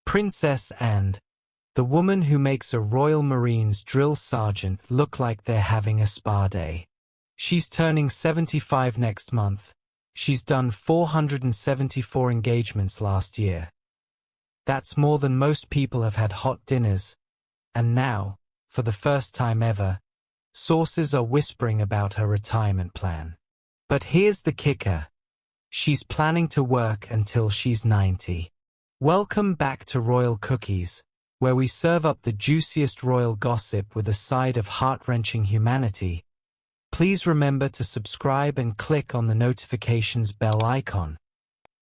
Princess and the woman who makes a Royal Marines drill sergeant look like they're having a spa day. She's turning 75 next month. She's done 474 engagements last year. That's more than most people have had hot dinners. And now, for the first time ever, sources are whispering about her retirement plan. But here's the kicker. She's planning to work until she's 90. Welcome back to Royal Cookies, where we serve up the juiciest royal gossip with a side of heart-wrenching humanity. Please remember to subscribe and click on the notifications bell icon,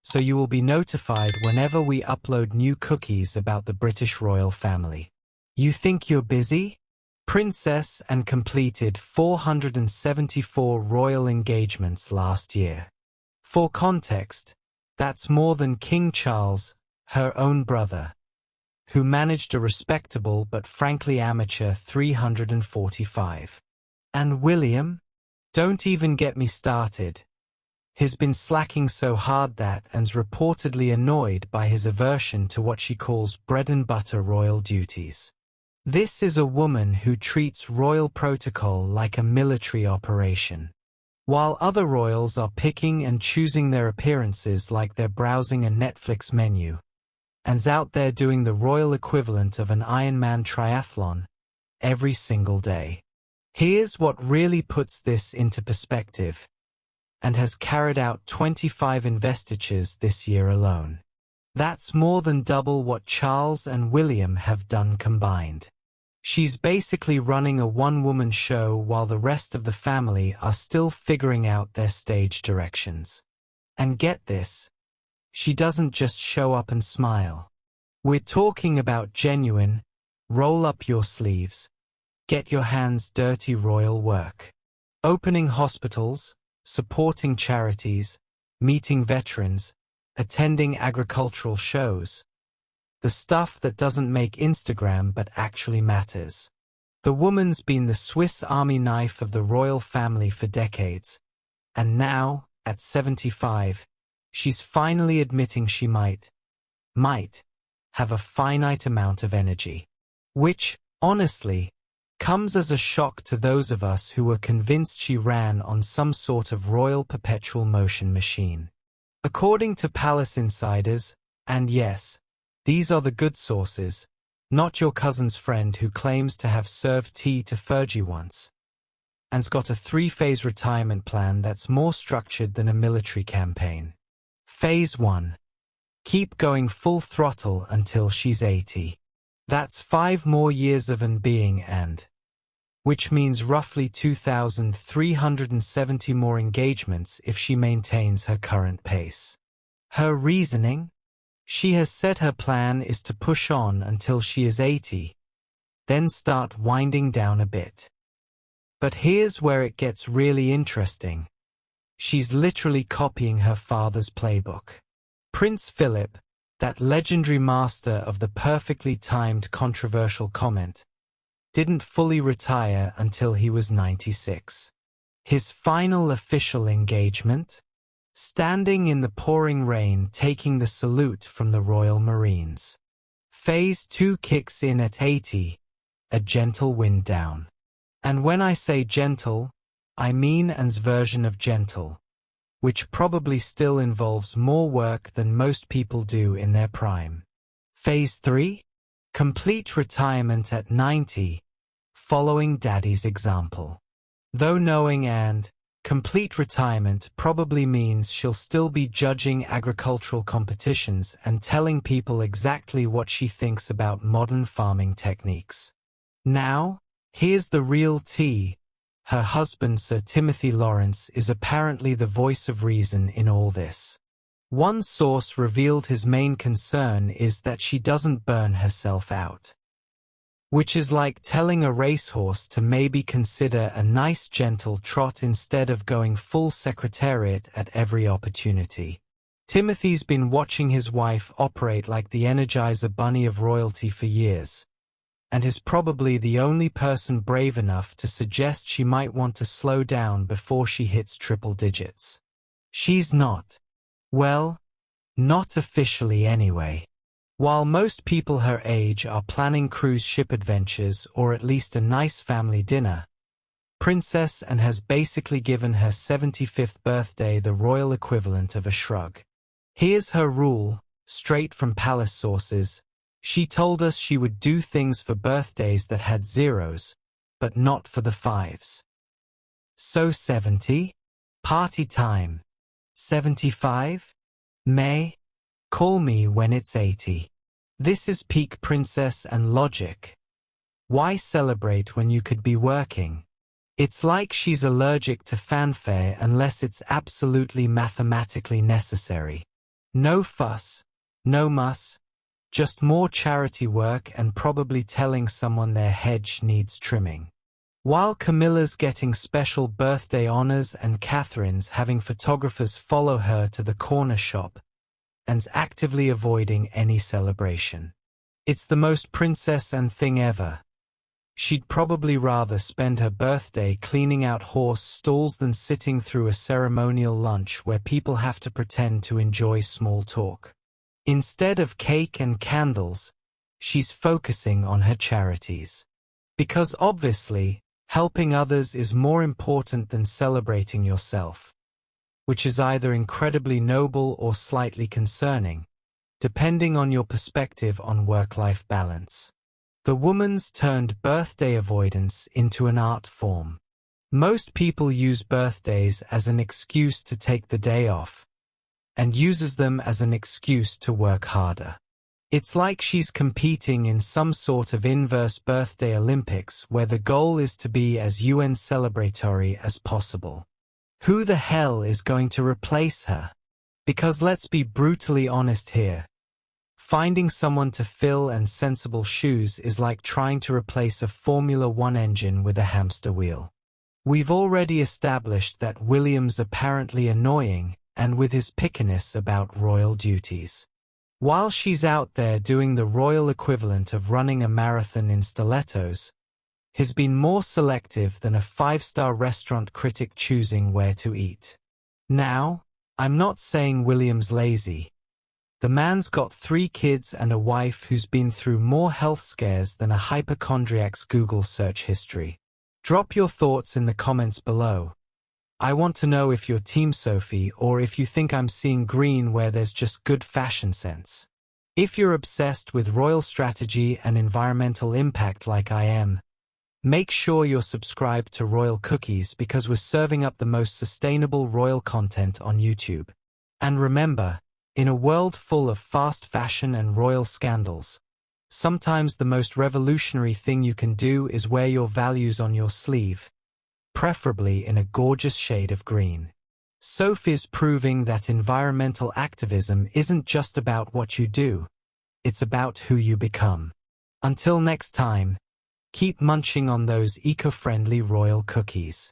so you will be notified whenever we upload new cookies about the British royal family. You think you're busy? Princess and completed 474 royal engagements last year. For context, that's more than King Charles, her own brother, who managed a respectable but frankly amateur 345. And William? Don't even get me started. He's been slacking so hard that and's reportedly annoyed by his aversion to what she calls bread-and-butter royal duties. This is a woman who treats royal protocol like a military operation. While other royals are picking and choosing their appearances like they're browsing a Netflix menu, and's out there doing the royal equivalent of an Ironman triathlon every single day. Here's what really puts this into perspective, and has carried out 25 investitures this year alone. That's more than double what Charles and William have done combined. She's basically running a one-woman show while the rest of the family are still figuring out their stage directions. And get this, she doesn't just show up and smile. We're talking about genuine, roll up your sleeves, get your hands dirty royal work. Opening hospitals, supporting charities, meeting veterans, attending agricultural shows. The stuff that doesn't make Instagram but actually matters. The woman's been the Swiss Army knife of the royal family for decades, and now, at 75, she's finally admitting she might have a finite amount of energy. Which, honestly, comes as a shock to those of us who were convinced she ran on some sort of royal perpetual motion machine. According to palace insiders, and yes, these are the good sources, not your cousin's friend who claims to have served tea to Fergie once, and's got a 3-phase retirement plan that's more structured than a military campaign. Phase 1. Keep going full throttle until she's 80. That's 5 more years of being which means roughly 2,370 more engagements if she maintains her current pace. Her reasoning? She has said her plan is to push on until she is 80, then start winding down a bit. But here's where it gets really interesting. She's literally copying her father's playbook. Prince Philip, that legendary master of the perfectly timed controversial comment, didn't fully retire until he was 96. His final official engagement? Standing in the pouring rain taking the salute from the Royal Marines. Phase 2 kicks in at 80, a gentle wind down. And when I say gentle, I mean Anne's version of gentle, which probably still involves more work than most people do in their prime. Phase 3? Complete retirement at 90, following Daddy's example. Though knowing and complete retirement probably means she'll still be judging agricultural competitions and telling people exactly what she thinks about modern farming techniques. Now, here's the real tea. Her husband Sir Timothy Lawrence is apparently the voice of reason in all this. One source revealed his main concern is that she doesn't burn herself out. Which is like telling a racehorse to maybe consider a nice gentle trot instead of going full secretariat at every opportunity. Timothy's been watching his wife operate like the Energizer Bunny of royalty for years, and is probably the only person brave enough to suggest she might want to slow down before she hits triple digits. She's not. Well, not officially anyway. While most people her age are planning cruise ship adventures or at least a nice family dinner, Princess Anne has basically given her 75th birthday the royal equivalent of a shrug. Here's her rule, straight from palace sources. She told us she would do things for birthdays that had zeros, but not for the fives. So 70? Party time. 75? May? Call me when it's 80. This is peak Princess Anne logic. Why celebrate when you could be working? It's like she's allergic to fanfare unless it's absolutely mathematically necessary. No fuss, no muss, just more charity work and probably telling someone their hedge needs trimming. While Camilla's getting special birthday honors and Catherine's having photographers follow her to the corner shop, and's actively avoiding any celebration. It's the most Princess Anne thing ever. She'd probably rather spend her birthday cleaning out horse stalls than sitting through a ceremonial lunch where people have to pretend to enjoy small talk. Instead of cake and candles, she's focusing on her charities. Because obviously, helping others is more important than celebrating yourself, which is either incredibly noble or slightly concerning, depending on your perspective on work-life balance. The woman's turned birthday avoidance into an art form. Most people use birthdays as an excuse to take the day off, and uses them as an excuse to work harder. It's like she's competing in some sort of inverse birthday Olympics where the goal is to be as UN celebratory as possible. Who the hell is going to replace her? Because let's be brutally honest here. Finding someone to fill and sensible shoes is like trying to replace a Formula One engine with a hamster wheel. We've already established that William's apparently annoying and with his pickiness about royal duties. While she's out there doing the royal equivalent of running a marathon in stilettos, he's been more selective than a five-star restaurant critic choosing where to eat. Now, I'm not saying William's lazy. The man's got 3 kids and a wife who's been through more health scares than a hypochondriac's Google search history. Drop your thoughts in the comments below. I want to know if you're Team Sophie or if you think I'm seeing green where there's just good fashion sense. If you're obsessed with royal strategy and environmental impact like I am, make sure you're subscribed to Royal Cookies because we're serving up the most sustainable royal content on YouTube. And remember, in a world full of fast fashion and royal scandals, sometimes the most revolutionary thing you can do is wear your values on your sleeve, preferably in a gorgeous shade of green. Sophie's proving that environmental activism isn't just about what you do, it's about who you become. Until next time, keep munching on those eco-friendly royal cookies.